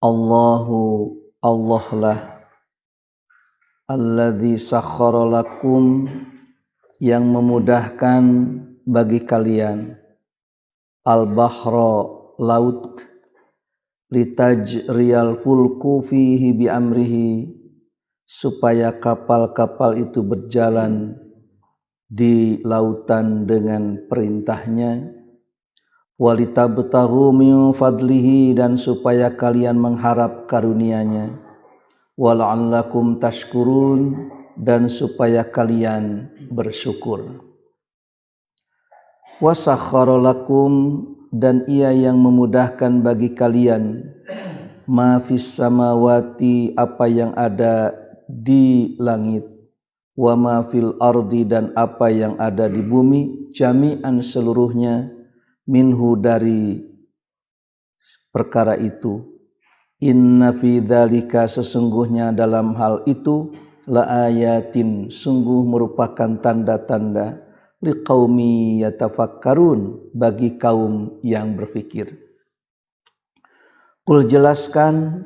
Allahu Allah lah alladzi sakhkhara lakum yang memudahkan bagi kalian al-bahra laut litajriyal fulku fihi bi amrihi supaya kapal-kapal itu berjalan di lautan dengan perintahnya walitabtaghu min fadlihi dan supaya kalian mengharap karunia-Nya wala'allakum tashkurun dan supaya kalian bersyukur. Wasakhkhara lakum dan Ia yang memudahkan bagi kalian ma fis samawati apa yang ada di langit wa ma fil ardi dan apa yang ada di bumi jami'an seluruhnya minhu dari perkara itu. Inna fi dzalika sesungguhnya dalam hal itu la ayatin sungguh merupakan tanda-tanda liqaumi yatafakkarun bagi kaum yang berfikir. Qul jelaskan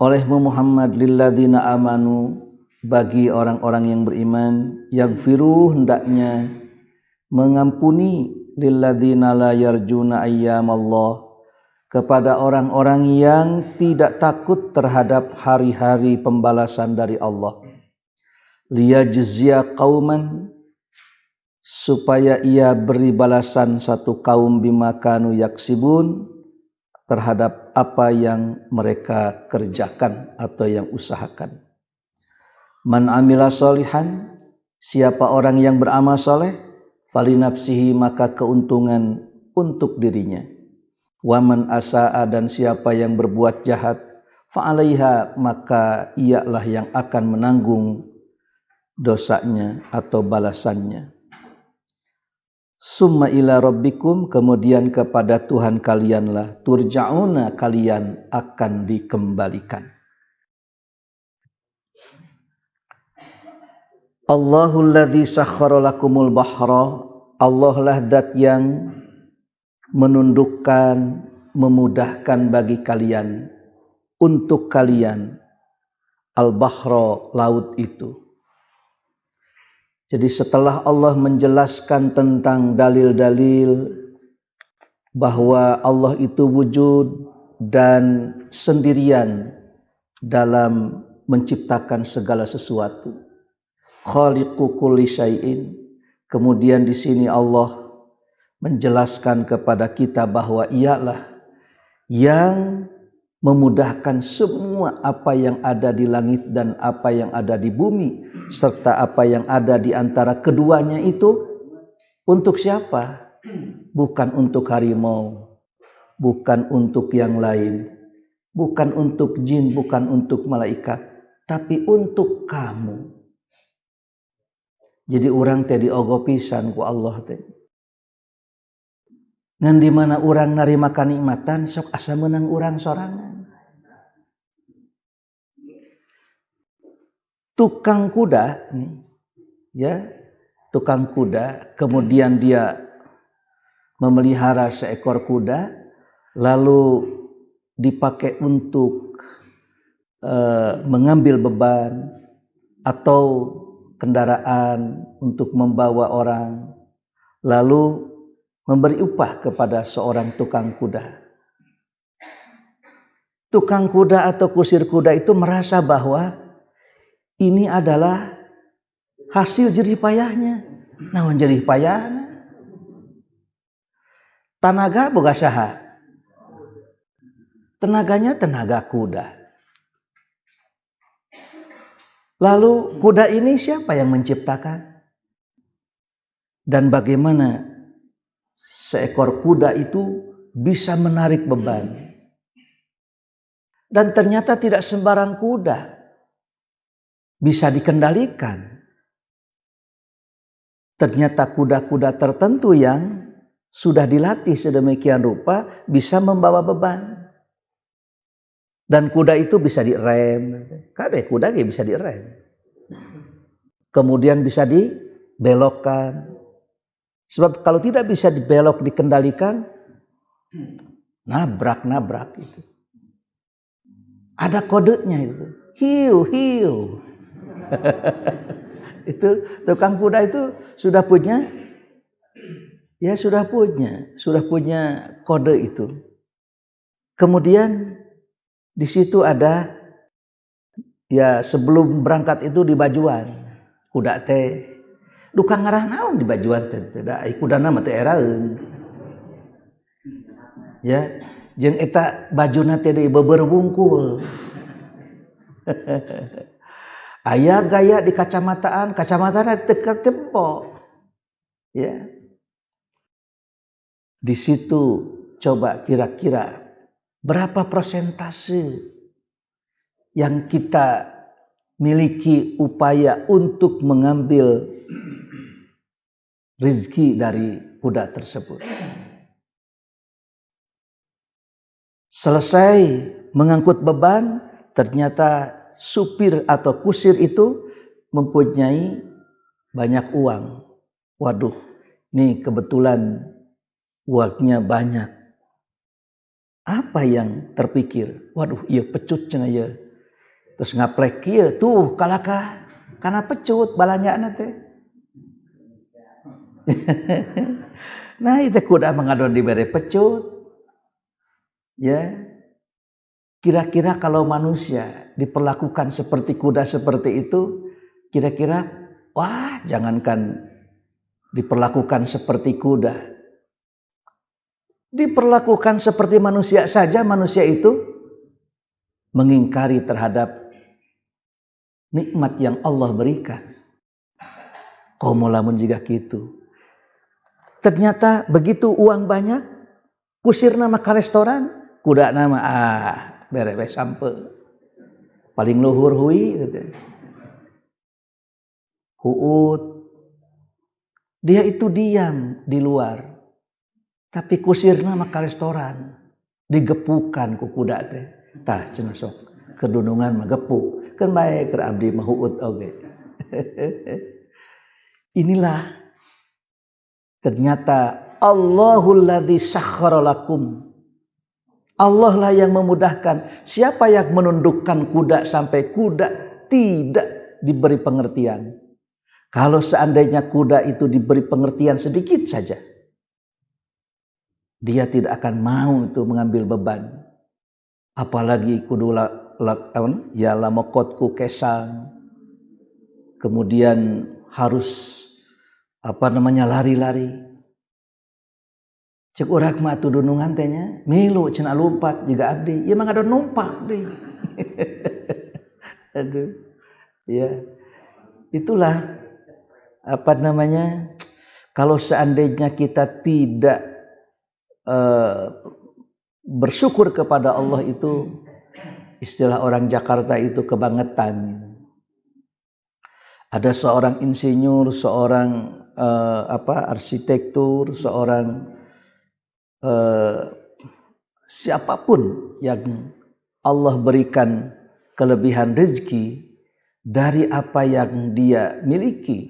olehmu Muhammad lilladzina amanu bagi orang-orang yang beriman yaghfiru hendaknya mengampuni lilladzina la yarjuna ayyamallah kepada orang-orang yang tidak takut terhadap hari-hari pembalasan dari Allah. Liyajziya qauman supaya Ia beri balasan satu kaum bima kanu yaksibun terhadap apa yang mereka kerjakan atau yang usahakan. Man amila sholihan siapa orang yang beramal soleh falinafsihi maka keuntungan untuk dirinya. Waman asaa dan siapa yang berbuat jahat fa'alaiha maka ialah yang akan menanggung dosanya atau balasannya. Summa ila rabbikum kemudian kepada Tuhan kalianlah turja'una kalian akan dikembalikan. Allahul ladzi sakhkhara lakumul bahra Allah lah zat yang menundukkan, memudahkan bagi kalian, untuk kalian al-bahra laut itu. Jadi setelah Allah menjelaskan tentang dalil-dalil bahwa Allah itu wujud dan sendirian dalam menciptakan segala sesuatu, khaliqu kulli syai'in, kemudian di sini Allah menjelaskan kepada kita bahwa Ialah yang memudahkan semua apa yang ada di langit dan apa yang ada di bumi serta apa yang ada di antara keduanya itu untuk siapa? Bukan untuk harimau, bukan untuk yang lain, bukan untuk jin, bukan untuk malaikat, tapi untuk kamu. Jadi orang teh diogo pisan ku Allah teh. Ngan di mana orang narima kanikmatan sok asa menang orang sorangan. Tukang kuda nih, ya, tukang kuda, kemudian dia memelihara seekor kuda, lalu dipakai untuk mengambil beban atau kendaraan untuk membawa orang, lalu memberi upah kepada seorang tukang kuda. Tukang kuda atau kusir kuda itu merasa bahwa ini adalah hasil jerih payahnya. Naon jerih payahna? Tenaga boga saha? Tenaganya tenaga kuda. Lalu kuda ini siapa yang menciptakan? Dan bagaimana seekor kuda itu bisa menarik beban. Dan ternyata tidak sembarang kuda bisa dikendalikan. Ternyata kuda-kuda tertentu yang sudah dilatih sedemikian rupa bisa membawa beban. Dan kuda itu bisa direm. Kade kuda bisa direm. Kemudian bisa dibelokkan. Sebab kalau tidak bisa dibelok dikendalikan, nabrak itu. Ada kodenya itu. Hiu, hiu. Itu tukang kuda itu sudah punya, ya sudah punya kode itu. Kemudian di situ ada, ya sebelum berangkat itu di bajuan kuda teh. Duka ngarah naon di bajuan teh, da kuda nama teh eraeun. Ya, jeung eta bajuna teh deui beubeur wungkul. Aya gaya di kacamataan teu tempo. Ya. Di situ coba kira-kira berapa persentase yang kita miliki upaya untuk mengambil rezeki dari kuda tersebut. Selesai mengangkut beban, ternyata supir atau kusir itu mempunyai banyak uang. Waduh, nih kebetulan uangnya banyak. Apa yang terpikir? Waduh, iya pecut cenah ieu. Terus ngaplek ieu tuh kalakah kana pecut balanjana teh. Nah, itu kuda mengadon dibere pecut. Ya. Kira-kira kalau manusia diperlakukan seperti kuda seperti itu, kira-kira wah, jangankan diperlakukan seperti kuda. Diperlakukan seperti manusia saja, manusia itu mengingkari terhadap nikmat yang Allah berikan. Komo lamun jiga kitu. Ternyata begitu uang banyak, kusir nama ka restoran, kuda nama beres sampe. Paling luhur hui gitu. Huut. Dia itu diam di luar. Tapi kusirna mah ka restoran. Digepukan ku kuda teh. Tah cenah sok kedunungan mah gepuk. Kan bae keur abdi mah huut oge. Inilah ternyata Allahul ladzi sakhkhara lakum. Allah lah yang memudahkan. Siapa yang menundukkan kuda sampai kuda tidak diberi pengertian? Kalau seandainya kuda itu diberi pengertian sedikit saja, dia tidak akan mau untuk mengambil beban. Apalagi kudu ya lamokotku kesang. Kemudian harus lari-lari. Cek urak mah atuh dunungan teh nya, milu cenah lumpat jiga abdi, ieu mah ngadon numpak deui. Aduh. Ya. Itulah kalau seandainya kita tidak bersyukur kepada Allah itu, istilah orang Jakarta itu kebangetan. Ada seorang insinyur, seorang arsitektur, seorang siapapun yang Allah berikan kelebihan rezeki dari apa yang dia miliki,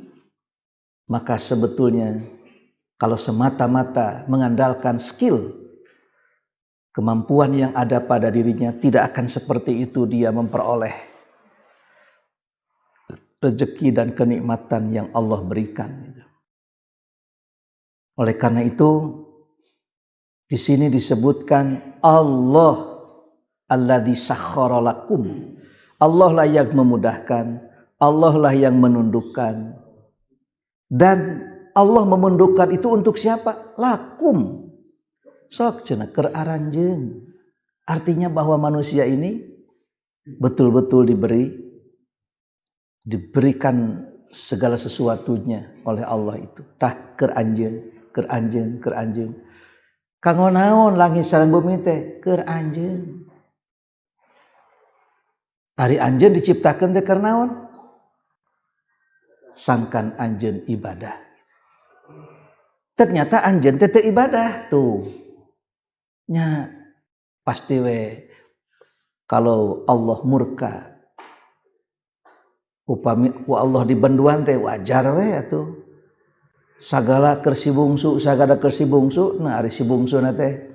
maka sebetulnya kalau semata-mata mengandalkan skill, kemampuan yang ada pada dirinya, tidak akan seperti itu dia memperoleh rezeki dan kenikmatan yang Allah berikan. Oleh karena itu, di sini disebutkan Allah alladzi sakhkhara lakum. Allah lah yang memudahkan, Allah lah yang menundukkan. Dan Allah memundukkan itu untuk siapa? Lakum. Sok cenah keur aranjeun. Artinya bahwa manusia ini betul-betul diberikan segala sesuatunya oleh Allah itu. Tah keur anjeun. Kanggo naon langit sareng bumi teh? Keur anjeun. Ari anjeun diciptakeun teh keur naon? Sangkan anjeun ibadah. Ternyata anjeun teh teu ibadah tuh. Nya pasti we kalau Allah murka, upami ku Allah di banduan teh wajar we atuh. Sagala keur si bungsu, nah ari si bungsuna teh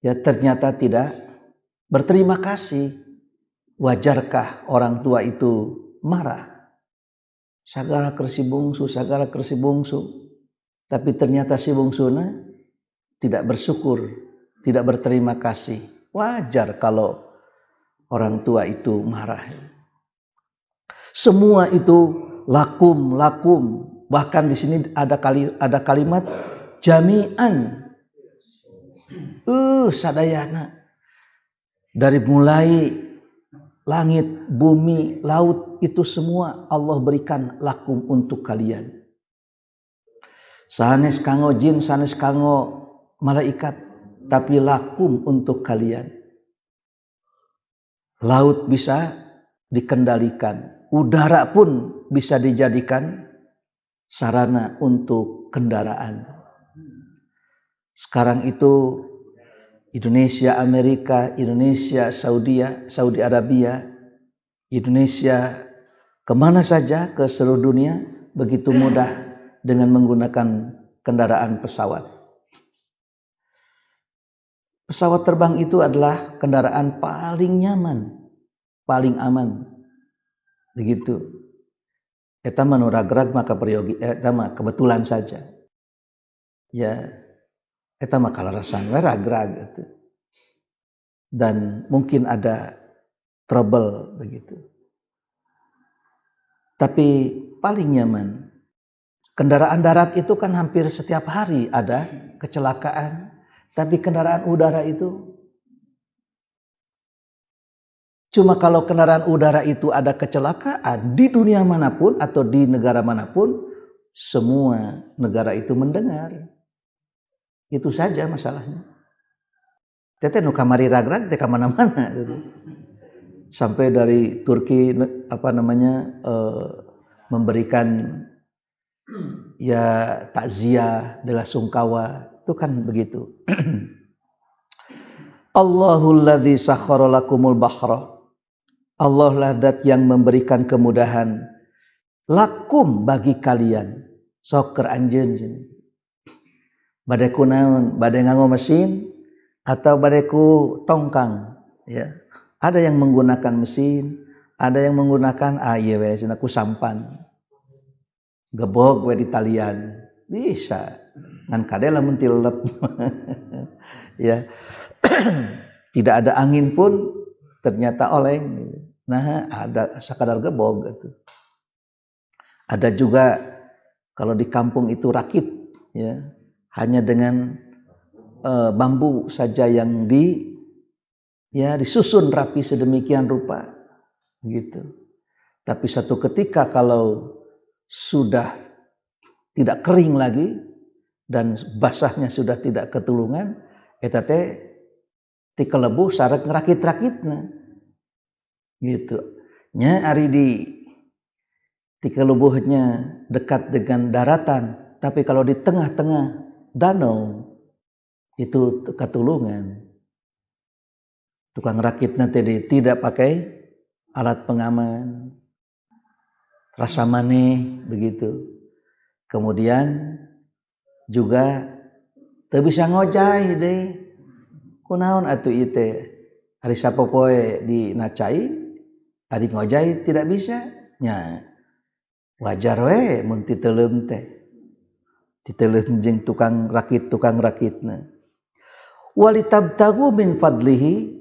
ya ternyata tidak berterima kasih. Wajarkah orang tua itu marah? Sagala keur si bungsu, tapi ternyata si bungsuna tidak bersyukur, tidak berterima kasih. Wajar kalau orang tua itu marah. Semua itu lakum. Bahkan di sini ada kalimat jami'an. Sadayana. Dari mulai langit, bumi, laut, itu semua Allah berikan lakum untuk kalian. Sanes kanggo jin, sanes kanggo malaikat, tapi lakum untuk kalian. Laut bisa dikendalikan, udara pun bisa dijadikan sarana untuk kendaraan. Sekarang itu Indonesia, Amerika, Indonesia, Saudi Arabia, Indonesia, kemana saja ke seluruh dunia begitu mudah dengan menggunakan kendaraan pesawat. Pesawat terbang itu adalah kendaraan paling nyaman, paling aman. Begitu. Eta mah nu ragrag maka periogi, eta mah kebetulan saja. Ya, eta mah kalarasan we ragrag gitu. Dan mungkin ada trouble begitu. Tapi paling nyaman. Kendaraan darat itu kan hampir setiap hari ada kecelakaan. Tapi kendaraan udara itu, cuma kalau kendaraan udara itu ada kecelakaan di dunia manapun atau di negara manapun, semua negara itu mendengar. Itu saja masalahnya. Tete nu kamari ragrag teh ka mana-mana gitu. Sampai dari Turki memberikan ya takziah, bela sungkawa, itu kan begitu. Allahul ladzi sakhkhara lakumul bahra. Allah lah zat yang memberikan kemudahan lakum bagi kalian. Sok keur anjeun. Bade kunaon? Bade nganggo mesin atau bade ku tongkang, ya. Ada yang menggunakan mesin, ada yang menggunakan ieu we cenah ku sampan. Gebog we di talian. Bisa. Ngan kade lamun tilep. Ya. Tidak ada angin pun ternyata oleng. Nah, ada sakadar gebog gitu. Ada juga kalau di kampung itu rakit, ya. Hanya dengan bambu saja yang disusun rapi sedemikian rupa gitu. Tapi satu ketika kalau sudah tidak kering lagi dan basahnya sudah tidak ketulungan, eta teh ti kelebu sareng ngrakit-rakitna. Gitu. Nya ari ti kelebuhnya dekat dengan daratan, tapi kalau di tengah-tengah danau itu ketulungan. Tukang rakitna teh tidak pakai alat pengaman. Rasa maneh begitu. Kemudian juga teu bisa ngojay deui. Kunaon atuh ieu teh? Ari sapopoe dinacai, ari ngojay tidak bisa. Nya wajar we mun titeuleum teh. Titeuleum jeung tukang rakitna. Walitabtagu min fadlihi.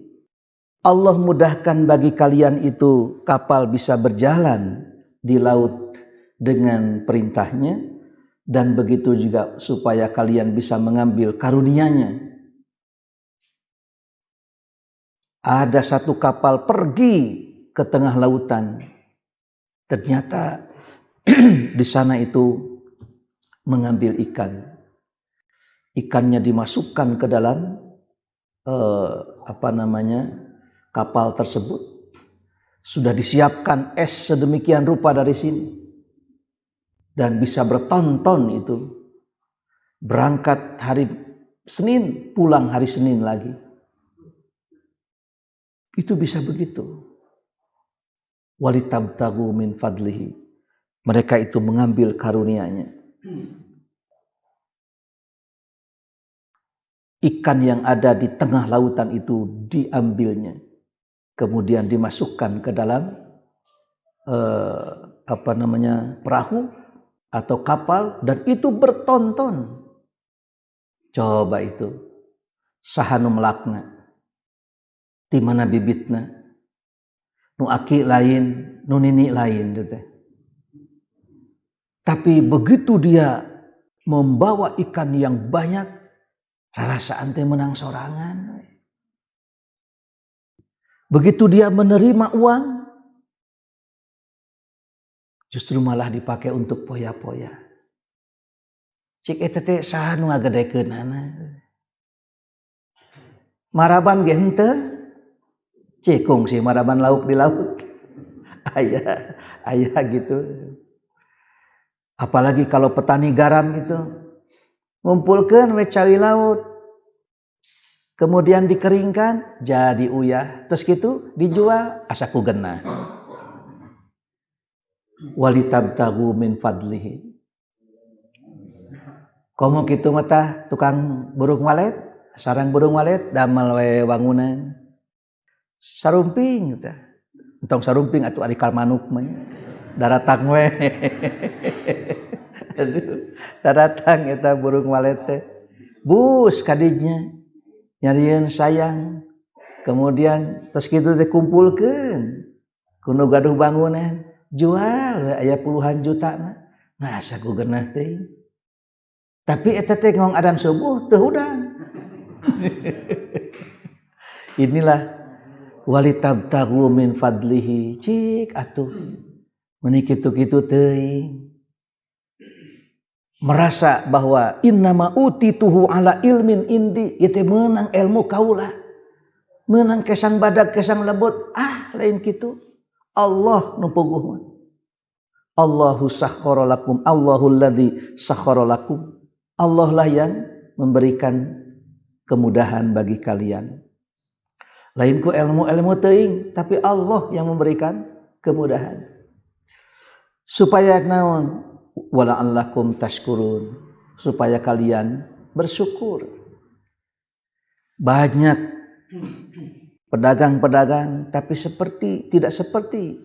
Allah mudahkan bagi kalian itu kapal bisa berjalan di laut dengan perintahnya, dan begitu juga supaya kalian bisa mengambil karunia-Nya. Ada satu kapal pergi ke tengah lautan. Ternyata di sana itu mengambil ikan. Ikannya dimasukkan ke dalam kapal tersebut. Sudah disiapkan es sedemikian rupa dari sini. Dan bisa bertonton itu. Berangkat hari Senin, pulang hari Senin lagi. Itu bisa begitu. Walitabtagu min fadlihi. Mereka itu mengambil karunia-Nya. ikan yang ada di tengah lautan itu diambilnya, kemudian dimasukkan ke dalam perahu atau kapal, dan itu bertonton. Coba itu sahanu melakna, di mana bibitna, nu aki lain, nu nini lain, gitu. Tapi begitu dia membawa ikan yang banyak, rarasaan teh menang sorangan. Begitu dia menerima uang, justru malah dipakai untuk poya-poya. Cik eta teh saha nu ngagedekeunana? Maraban ge henteu? Cikung sih maraban lauk di laut. Aya gitu. Apalagi kalau petani garam itu ngumpulkeun we cawi laut, kemudian dikeringkan jadi uyah, terus gitu dijual asa ku genah. Walitabtagu min fadlihi. Komo kitu mah tah tukang burung walet, sarang burung walet damel we wangunan. Sarumping tah. Entong sarumping atuh ari kal manuk mah. Daratang we. Aduh, daratang eta burung walet teh. Bus kadinya nyarieun sayang. Kemudian terus kitu teh kumpulkeun. Kuno gaduh bangunan, jual we aya puluhan juta na. Nah, saku genah teh. Tapi eta teh ngong adzan subuh teu hudang. Inilah walitabtaghu min fadlihi, cik atuh meuni kitu-kitu teuing. Merasa bahwa innama utituhu ala ilmin indi, ieu meunang ilmu kaula, meunang kesang badag kesang lebut, lain kitu. Allah nu puguh mah. Allahu sakhkhara lakum, Allahul ladzi sakhkhara lakum. Allah lah yang memberikan kemudahan bagi kalian. Lain ku ilmu-ilmu teuing, tapi Allah yang memberikan kemudahan. Supaya naon? Wala'allakum tashkurun, supaya kalian bersyukur. Banyak pedagang-pedagang tapi tidak seperti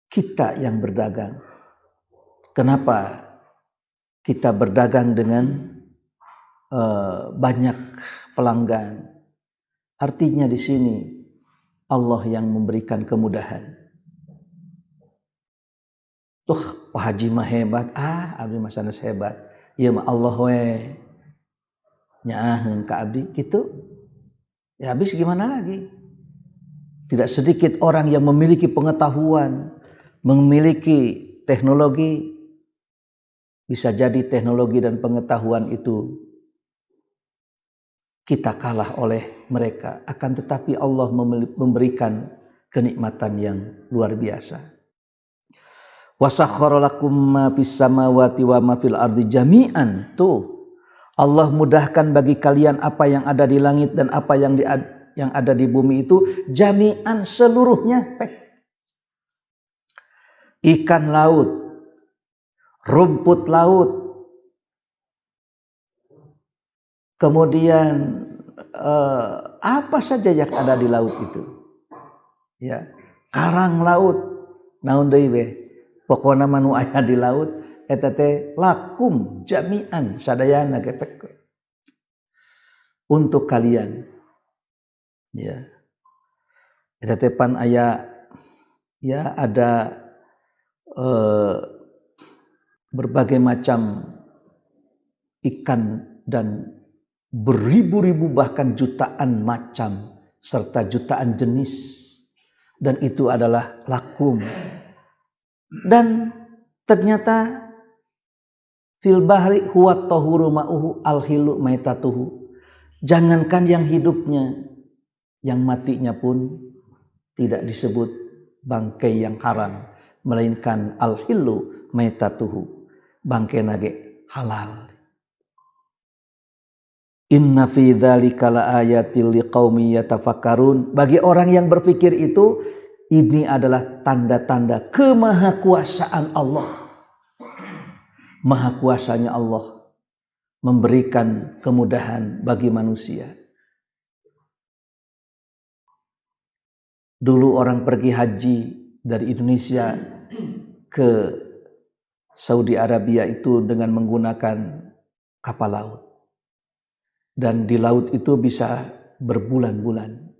kita yang berdagang. Kenapa kita berdagang dengan banyak pelanggan? Artinya di sini Allah yang memberikan kemudahan. Tuh Pak Haji mah hebat, abdi mah sanes hebat. Ieu mah Allah we nyaaheun ka abdi kitu. Ya habis gimana lagi? Tidak sedikit orang yang memiliki pengetahuan, memiliki teknologi, bisa jadi teknologi dan pengetahuan itu kita kalah oleh mereka. Akan tetapi Allah memberikan kenikmatan yang luar biasa. Wasakhkhara lakum ma fis samawati wa ma fil ardi jami'an. Tuh, Allah mudahkan bagi kalian apa yang ada di langit dan apa yang ada di bumi itu jami'an, seluruhnya. Ikan laut, rumput laut, kemudian apa saja yang ada di laut itu, ya, karang laut, naon deui we, pokona manu aya di laut eta teh lakum jami'an sadayana gepek untuk kalian, ya. Eta teh pan aya, ya, ada berbagai macam ikan dan beribu-ribu bahkan jutaan macam serta jutaan jenis, dan itu adalah lakum. Dan ternyata fil bahri huwa tahuru ma'uhu alhilu maitatuhu. Jangankan yang hidupnya, yang matinya pun tidak disebut bangkai yang haram, melainkan alhilu maitatuhu, bangkai nage halal. Inna fi dzalika laayatil liqaumi yatafakkarun. Bagi orang yang berpikir itu, ini adalah tanda-tanda kemahakuasaan Allah. Maha kuasanya Allah memberikan kemudahan bagi manusia. Dulu orang pergi haji dari Indonesia ke Saudi Arabia itu dengan menggunakan kapal laut. Dan di laut itu bisa berbulan-bulan.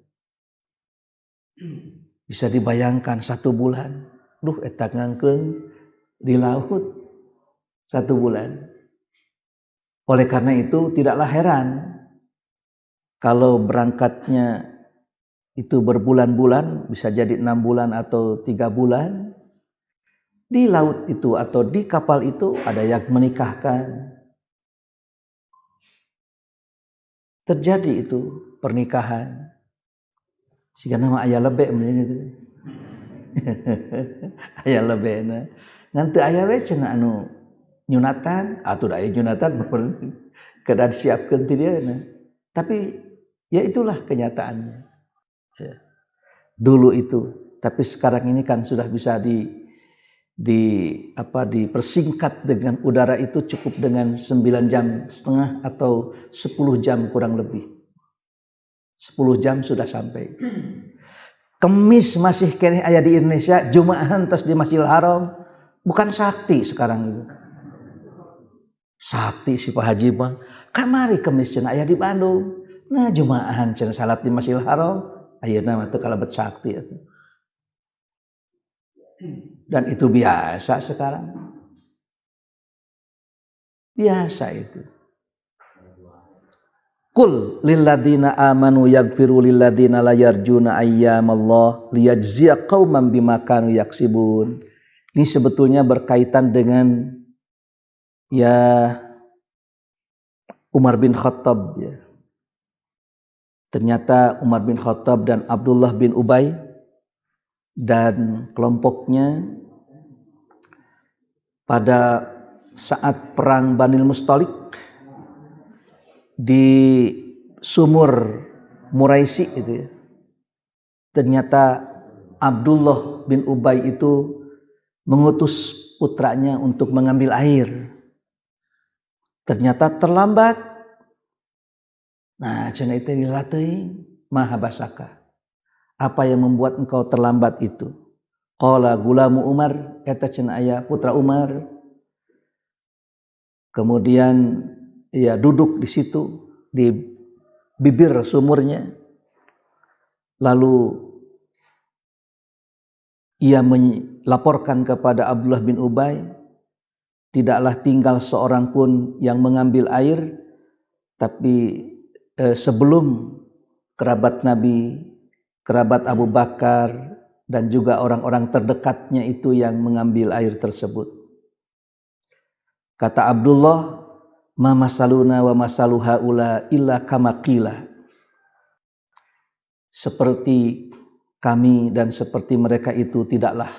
Bisa dibayangkan 1 bulan. Duh, eta ngangkeung di laut 1 bulan. Oleh karena itu tidaklah heran kalau berangkatnya itu berbulan-bulan, bisa jadi 6 bulan atau 3 bulan. Di laut itu atau di kapal itu ada yang menikahkan. Terjadi itu pernikahan. Sehingga nama ayah lebek itu. Ayah lebek na. Ngan teu aya we cenah anu nyunatan, atuh da aya nyunatan kedah disiapkeun ti dieu na. Tapi ya itulah kenyataannya. Ya. Dulu itu, tapi sekarang ini kan sudah bisa dipersingkat dengan udara itu cukup dengan 9,5 jam atau 10 jam kurang lebih. 10 jam sudah sampai. Kemis masih kene aya di Indonesia, Jumaahan tos di Masjidil Haram, bukan sakti sekarang itu. Sakti si Pak Haji mah, kamari Kemis cenah aya di Bandung. Nah, Jumaahan cenah salat di Masjidil Haram. Ayeuna mah teu kalebet sakti atuh. Dan itu biasa sekarang. Biasa itu. Qul lilladzina amanu yaghfiru lilladzina la yarjuna ayyamallah liyajziya qauman bima kanu yaksibun. Ini sebetulnya berkaitan dengan ya Umar bin Khattab ya. Ternyata Umar bin Khattab dan Abdullah bin Ubay dan kelompoknya pada saat perang Banil Mustalik di sumur Muraisi itu ya. Ternyata Abdullah bin Ubay itu mengutus putranya untuk mengambil air. Ternyata terlambat. Nah, cenah itu dilatih maha basaka. Apa yang membuat engkau terlambat itu? Qala gulamu Umar, eta cenah aya putra Umar. Kemudian ia duduk di situ di bibir sumurnya. Lalu ia melaporkan kepada Abdullah bin Ubay, tidaklah tinggal seorang pun yang mengambil air, tapi sebelum kerabat Nabi, kerabat Abu Bakar, dan juga orang-orang terdekatnya itu yang mengambil air tersebut. Kata Abdullah, ma masaluna wa masalu haula illa kama qila. Seperti kami dan seperti mereka itu tidaklah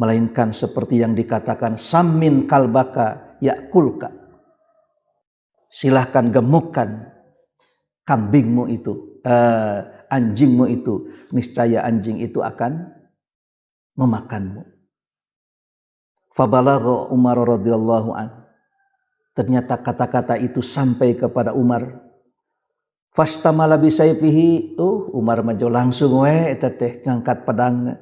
melainkan seperti yang dikatakan sammin kalbaka yakulka. Silahkan gemukkan kambingmu itu, anjingmu itu, niscaya anjing itu akan memakanmu. Fabalagha Umar radhiyallahu an. Ternyata kata-kata itu sampai kepada Umar. Fastamala bi sayfihi, Umar maju langsung we eta teh ngangkat pedangna.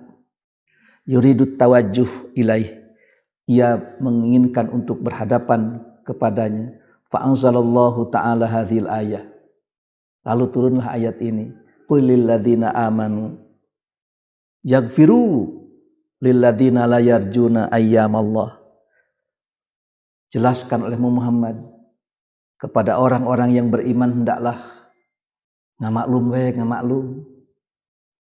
Yuridut tawajjuh ilaih. Ia menginginkan untuk berhadapan kepadanya. Fa anzalallahu ta'ala hadhil ayah. Lalu turunlah ayat ini. Qul lil ladzina amanu yaghfiru lil ladzina la yarjuna ayyamallah. Jelaskan oleh Muhammad kepada orang-orang yang beriman, hendaklah ngamaklum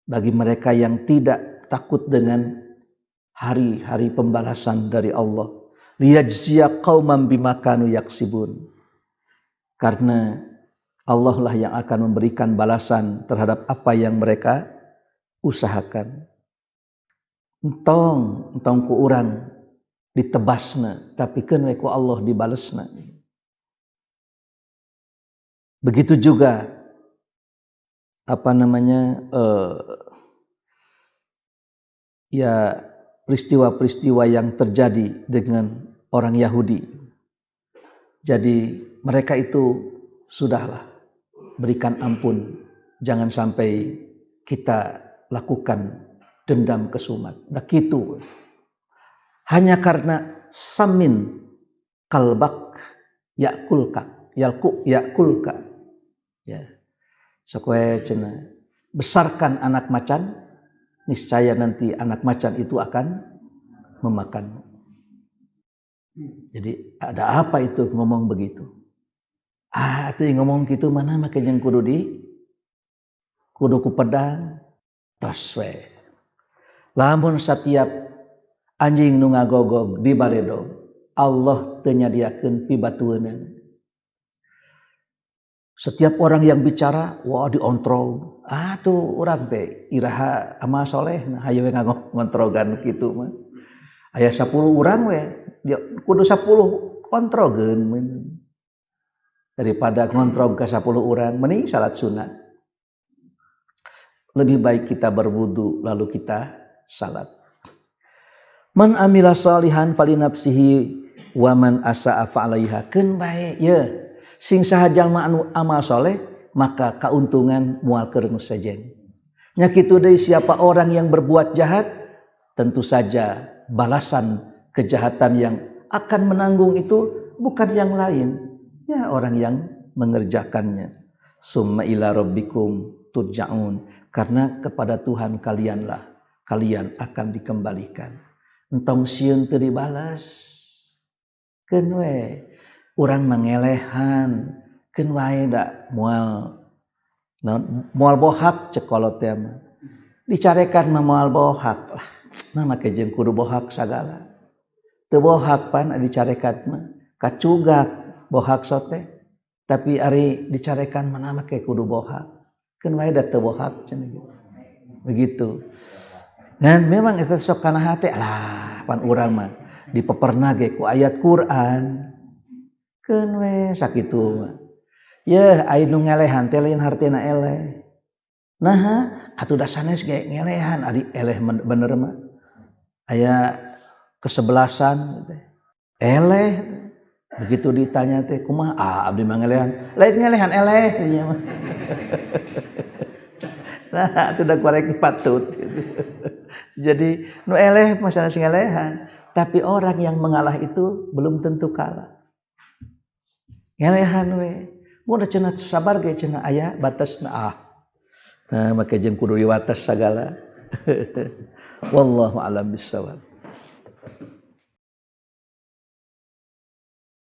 bagi mereka yang tidak takut dengan hari-hari pembalasan dari Allah. Liyajziya qauman bima kanu yaksibun. Karena Allah lah yang akan memberikan balasan terhadap apa yang mereka usahakan. Entong ku urang ditebasna, tapi keun we ku Allah dibalesna. Begitu juga ya peristiwa-peristiwa yang terjadi dengan orang Yahudi. Jadi mereka itu sudahlah, berikan ampun, jangan sampai kita lakukan dendam kesumat. Dah gitu. Hanya karena samin kalbak yakulka, yakulka. Ya. Sokoe cenah besarkan anak macan, niscaya nanti anak macan itu akan memakanmu. Jadi ada apa itu ngomong begitu? Itu yang ngomong gitu mana make jeung kudu ku pedang tos we. Lamun setiap anjing nu ngagogog di baredog, Allah teu nyadiakeun pibatueunan. Setiap orang yang bicara, wah diontrol. Tuh urang teh iraha amal soleh, hayu we ngontrogan kitu mah. Aya 10 urang we, dia kudu 10 kontrogeun daripada ngontrog ke 10 urang, mending salat sunat. Lebih baik kita berwudu lalu kita salat. Man amila salihan falinafsihi wa man asaa fa'alaiha. Keun bae ye. Sing saha jalma anu amal soleh maka kauntungan moal keur nu sejen. Nya kitu deui siapa orang yang berbuat jahat, tentu saja balasan kejahatan yang akan menanggung itu bukan yang lain, ya orang yang mengerjakannya. Summa ila rabbikum turja'un, karena kepada Tuhan kalianlah kalian akan dikembalikan. Entong sieun teu dibalas, keun we urang mangelehan, keun wae da moal bohak cek kolot teh mah. Dicarekan mah moal bohak lah. Nah make jeung kudu bohak sagala. Teu bohak pan dicarekan mah kacugak bohak sote. Tapi ari dicarekan mana make kudu bohak. Keun wae da teu bohak cenah gitu. Begitu. Dan memang eta sok kana hate lah pan urang mah dipeperna ge ku ayat Quran. Keun we sakitu mah. Yeuh aya nu ngelehan teh lain hartina eleh. Nah, atuh da sanes ge ngelehan ari eleh bener mah. Aya kesebelasan teh. Eleh begitu ditanya teh kumaha? Abdi mah ngelehan. Lain ngelehan eleh nya mah. Nah, atuh da korek patut. Jadi nu eleh masalah sing ngelehan, tapi orang yang mengalah itu belum tentu kalah. Ngelehan we. Mun cenah sabar ge cenah aya batasna Nah, maka jeung kudu diwates sagala. Wallahu a'lam bishawab.